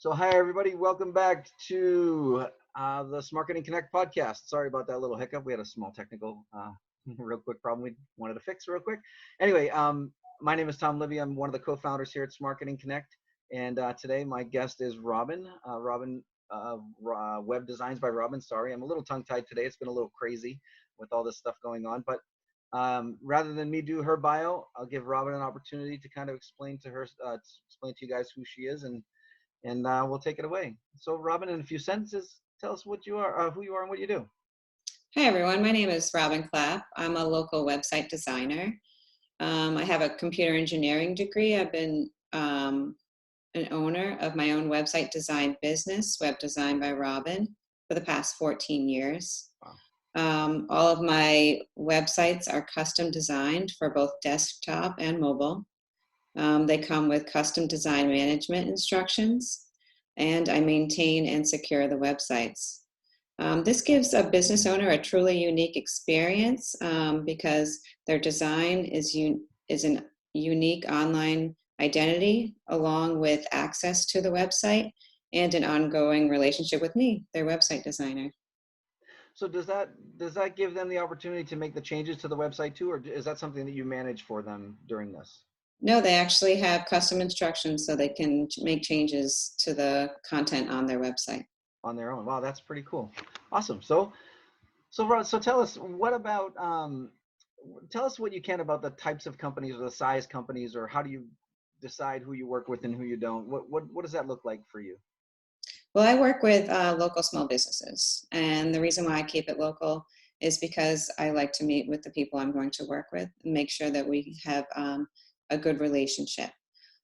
So hi everybody, welcome back to the Smarketing CONNECT podcast. Sorry about that little hiccup. We had a small technical, real quick problem we wanted to fix real quick. Anyway, my name is Tom Livy. I'm one of the co-founders here at Smarketing CONNECT, and today my guest is Robin. Web Designs by Robin. Sorry, I'm a little tongue-tied today. It's been a little crazy with all this stuff going on, but rather than me do her bio, I'll give Robin an opportunity to kind of explain to you guys who she is, and we'll take it away. So, Robin, in a few sentences, tell us what you are, who you are, and what you do. Hi, everyone. My name is Robin Clapp. I'm a local website designer. I have a computer engineering degree. I've been an owner of my own website design business, Web Design by Robin, for the past 14 years. Wow. All of my websites are custom designed for both desktop and mobile. They come with custom design management instructions, and I maintain and secure the websites. This gives a business owner a truly unique experience because their design is an unique online identity, along with access to the website and an ongoing relationship with me, their website designer. So does that give them the opportunity to make the changes to the website too, or is that something that you manage for them during this? No, they actually have custom instructions so they can make changes to the content on their website. On their own. Wow, that's pretty cool. Awesome. So tell us tell us what you can about the types of companies or the size companies, or how do you decide who you work with and who you don't? What does that look like for you? Well, I work with local small businesses, and the reason why I keep it local is because I like to meet with the people I'm going to work with and make sure that we have a good relationship.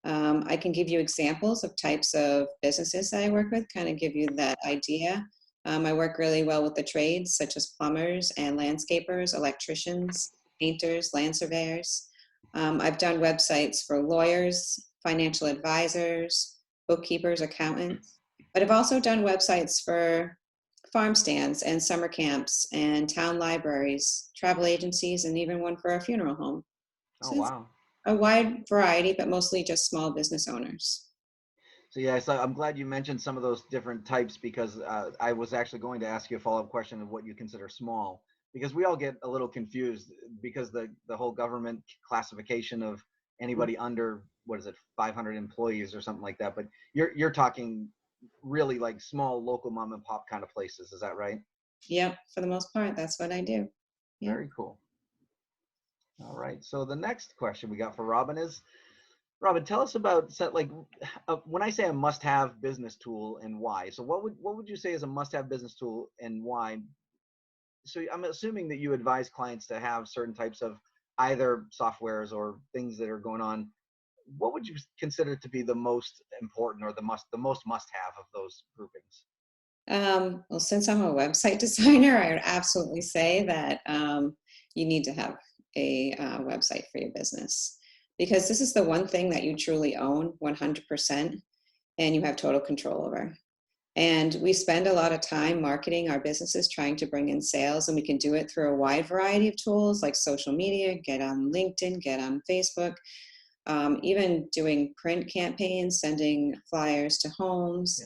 I can give you examples of types of businesses that I work with, kind of give you that idea. I work really well with the trades, such as plumbers and landscapers, electricians, painters, land surveyors. I've done websites for lawyers, financial advisors, bookkeepers, accountants, but I've also done websites for farm stands and summer camps and town libraries, travel agencies, and even one for a funeral home. Oh, So it's wow. a wide variety, but mostly just small business owners. So yeah, so I'm glad you mentioned some of those different types, because I was actually going to ask you a follow-up question of what you consider small, because we all get a little confused because the whole government classification of anybody under, what is it, 500 employees or something like that. But you're talking really like small local mom and pop kind of places. Is that right? Yep, for the most part, that's what I do. Yep. Very cool. All right. So the next question we got for Robin is, Robin, tell us about when I say a must-have business tool and why. So what would you say is a must-have business tool and why? So I'm assuming that you advise clients to have certain types of either softwares or things that are going on. What would you consider to be the most important, or the most must-have of those groupings? Well, since I'm a website designer, I would absolutely say that you need to have a website for your business, because this is the one thing that you truly own 100% and you have total control over. And we spend a lot of time marketing our businesses, trying to bring in sales, and we can do it through a wide variety of tools like social media, get on LinkedIn, get on Facebook, even doing print campaigns, sending flyers to homes.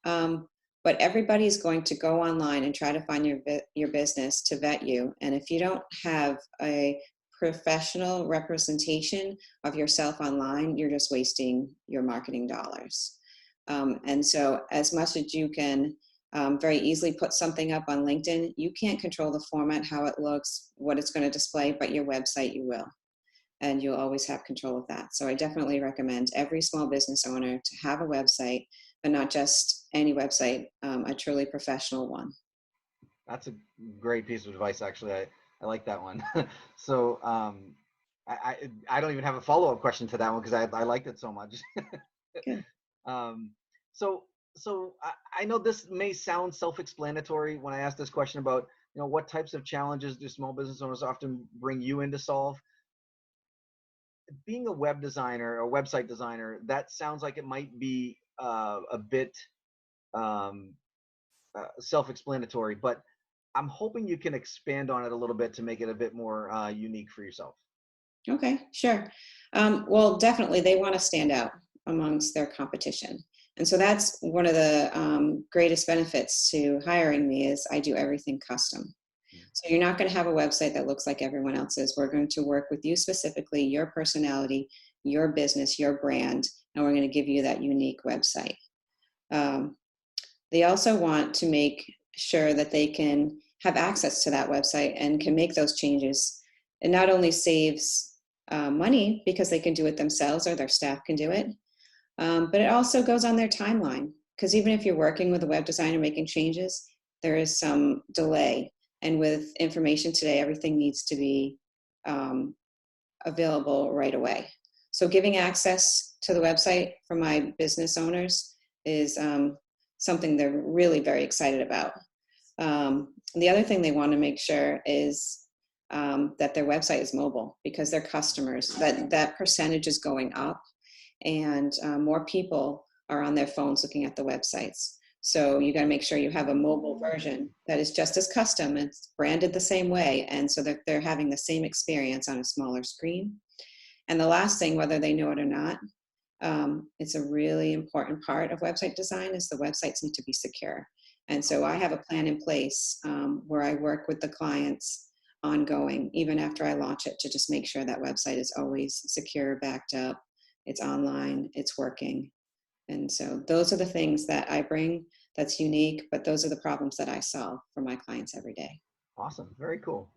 Um, but everybody's going to go online and try to find your business to vet you. And if you don't have a professional representation of yourself online, you're just wasting your marketing dollars. And so as much as you can very easily put something up on LinkedIn, you can't control the format, how it looks, what it's going to display, but your website you will. And you'll always have control of that. So I definitely recommend every small business owner to have a website, but not just any website, a truly professional one. That's a great piece of advice, actually. I like that one. So I don't even have a follow-up question to that one, because I liked it so much. Good. Um, so I know this may sound self-explanatory when I ask this question about, what types of challenges do small business owners often bring you in to solve. Being a web designer or website designer, that sounds like it might be a bit um, self-explanatory, but I'm hoping you can expand on it a little bit to make it a bit more unique for yourself. Okay, sure. Well, definitely they want to stand out amongst their competition. And so that's one of the greatest benefits to hiring me is I do everything custom. So you're not going to have a website that looks like everyone else's. We're going to work with you specifically, your personality, your business, your brand, and we're going to give you that unique website. They also want to make sure that they can have access to that website and can make those changes. It not only saves money because they can do it themselves or their staff can do it, but it also goes on their timeline. Because even if you're working with a web designer making changes, there is some delay. And with information today, everything needs to be available right away. So giving access to the website for my business owners is something they're really very excited about. The other thing they want to make sure is that their website is mobile because their customers, that percentage is going up and more people are on their phones looking at the websites. So you got to make sure you have a mobile version that is just as custom. It's branded the same way. And so that they're having the same experience on a smaller screen. And the last thing, whether they know it or not, it's a really important part of website design is the websites need to be secure. And so I have a plan in place where I work with the clients ongoing, even after I launch it, to just make sure that website is always secure, backed up, it's online, it's working. And so those are the things that I bring that's unique, but those are the problems that I solve for my clients every day. Awesome. Very cool.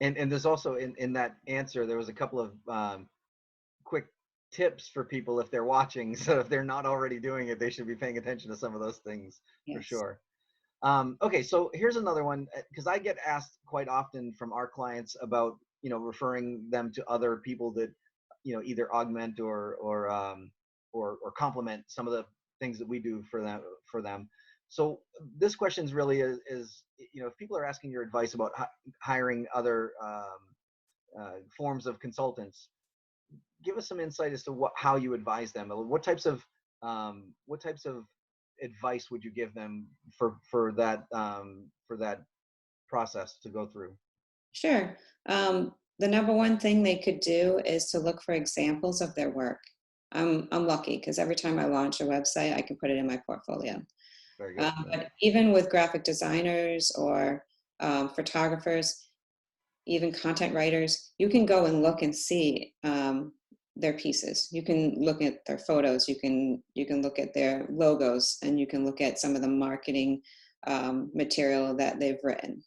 And there's also in that answer, there was a couple of quick tips for people if they're watching. So if they're not already doing it, they should be paying attention to some of those things for Yes. sure. Okay, so here's another one because I get asked quite often from our clients about referring them to other people that either augment or complement some of the things that we do for them. So this question is really is if people are asking your advice about hiring other forms of consultants, give us some insight as to how you advise them. What types of advice would you give them for that process to go through? Sure. The number one thing they could do is to look for examples of their work. I'm lucky because every time I launch a website, I can put it in my portfolio. Very good. But even with graphic designers or photographers, even content writers, you can go and look and see their pieces. You can look at their photos. You can look at their logos, and you can look at some of the marketing material that they've written.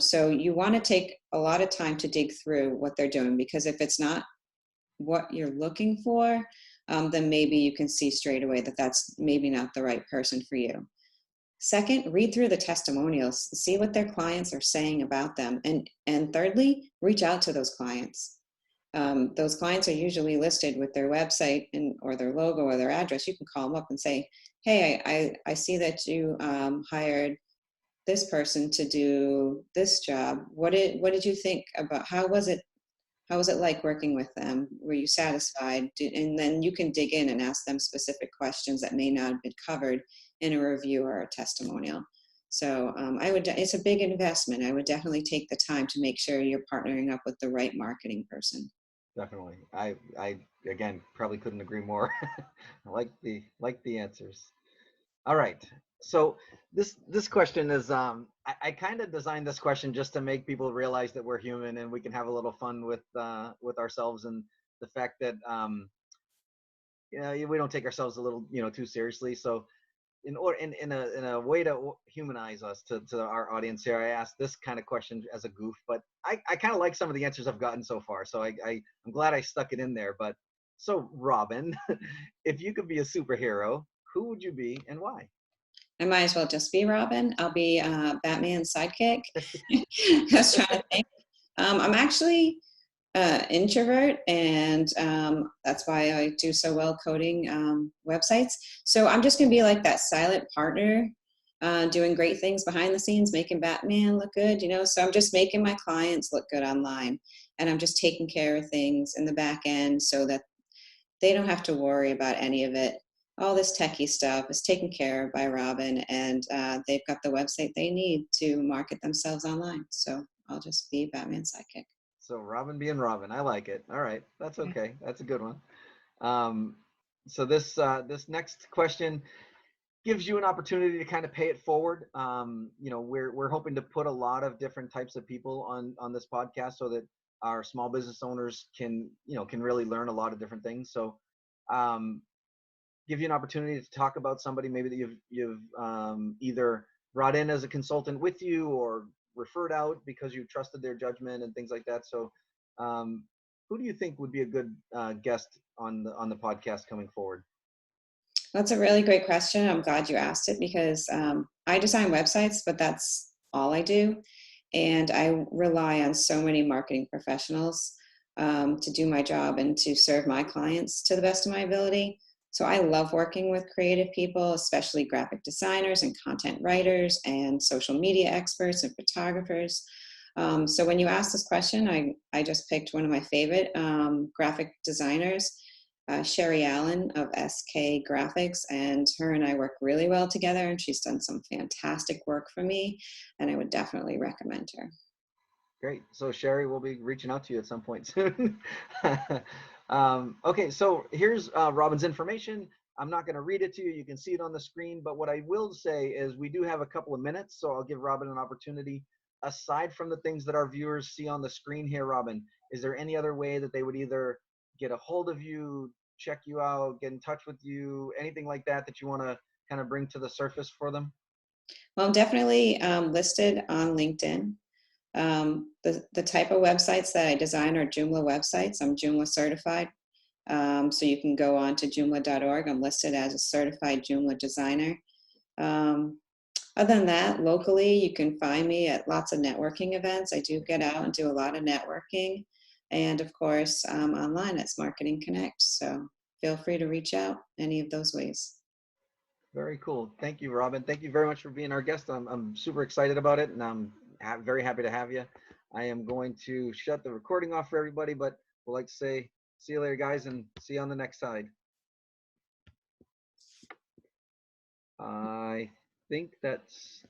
So you want to take a lot of time to dig through what they're doing, because if it's not what you're looking for, then maybe you can see straight away that that's maybe not the right person for you. Second, read through the testimonials, see what their clients are saying about them. And thirdly, reach out to those clients. Those clients are usually listed with their website or their logo or their address. You can call them up and say, hey, I see that you hired this person to do this job. What did you think about, how was it like working with them? Were you satisfied? And then you can dig in and ask them specific questions that may not have been covered in a review or a testimonial. So it's a big investment. I would definitely take the time to make sure you're partnering up with the right marketing person. Definitely. I again probably couldn't agree more. I like the answers. All right. So this question is I kind of designed this question just to make people realize that we're human and we can have a little fun with ourselves, and the fact that we don't take ourselves a little too seriously. So in a way to humanize us to our audience here, I asked this kind of question as a goof, but I kind of like some of the answers I've gotten so far. So I'm glad I stuck it in there. But so Robin, if you could be a superhero, who would you be and why? I might as well just be Robin. I'll be Batman's sidekick. I was trying to think. I'm actually introvert, and that's why I do so well coding websites. So I'm just going to be like that silent partner, doing great things behind the scenes, making Batman look good, So I'm just making my clients look good online, and I'm just taking care of things in the back end so that they don't have to worry about any of it. All this techie stuff is taken care of by Robin, and they've got the website they need to market themselves online. So I'll just be Batman's sidekick. So Robin being Robin, I like it. All right, that's okay. That's a good one. Um, So this next question gives you an opportunity to kind of pay it forward. We're hoping to put a lot of different types of people on this podcast so that our small business owners can really learn a lot of different things. So um, give you an opportunity to talk about somebody maybe that you've either brought in as a consultant with you or referred out because you trusted their judgment and things like that. So um, who do you think would be a good guest on the podcast coming forward? That's a really great question. I'm glad you asked it because I design websites, but that's all I do. And I rely on so many marketing professionals to do my job and to serve my clients to the best of my ability. So I love working with creative people, especially graphic designers and content writers and social media experts and photographers. So when you asked this question, I just picked one of my favorite graphic designers, Sherry Allen of SK Graphics, and her and I work really well together, and she's done some fantastic work for me, and I would definitely recommend her. Great. So Sherry will be reaching out to you at some point soon. Okay, so here's Robin's information. I'm not going to read it to you. You can see it on the screen. But what I will say is we do have a couple of minutes, so I'll give Robin an opportunity. Aside from the things that our viewers see on the screen here, Robin, is there any other way that they would either get a hold of you, check you out, get in touch with you, anything like that that you want to kind of bring to the surface for them? Well, I'm definitely listed on LinkedIn. The type of websites that I design are Joomla websites. I'm Joomla certified. So you can go on to joomla.org. I'm listed as a certified Joomla designer. Um, Other than that, locally, you can find me at lots of networking events. I do get out and do a lot of networking. And of course, online at Smarketing CONNECT. So feel free to reach out any of those ways. Very cool. Thank you, Robin. Thank you very much for being our guest. I'm super excited about it, and I'm very happy to have you. I am going to shut the recording off for everybody, but we'd like to say see you later, guys, and see you on the next side. I think that's